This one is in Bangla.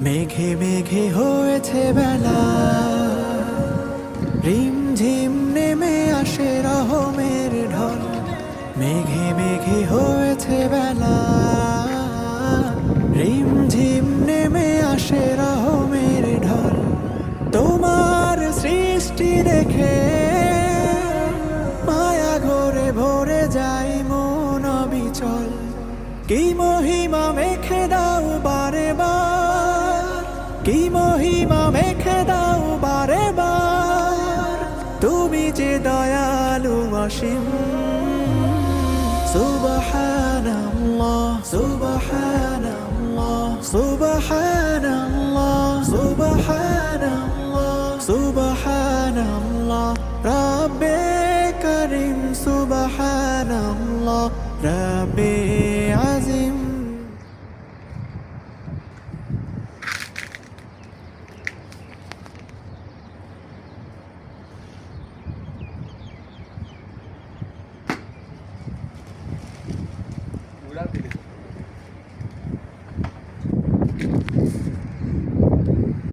মেঘে মেঘে হয়েছে বেলা, রিমঝিম নেমে আসে রহমের ঢল। মেঘে মেঘে হয়েছে বেলা, রিমঝিম নেমে আসে রহমের ঢল। তোমার সৃষ্টি দেখে মায়া ঘরে ভরে যায় মন অবিচল। কি মহিমা মেখে দাও বারে বার, কি মহিমা মেখে দাও বারে বার, তুমি যে দয়ালু অসীম। সুবহানাল্লাহ সুবহানাল্লাহ সুবহানাল্লাহ সুবহানাল্লাহ সুবহানাল্লাহ রব্বে করিম সুবহানাল্লাহ রব্বে আজিম। पूरा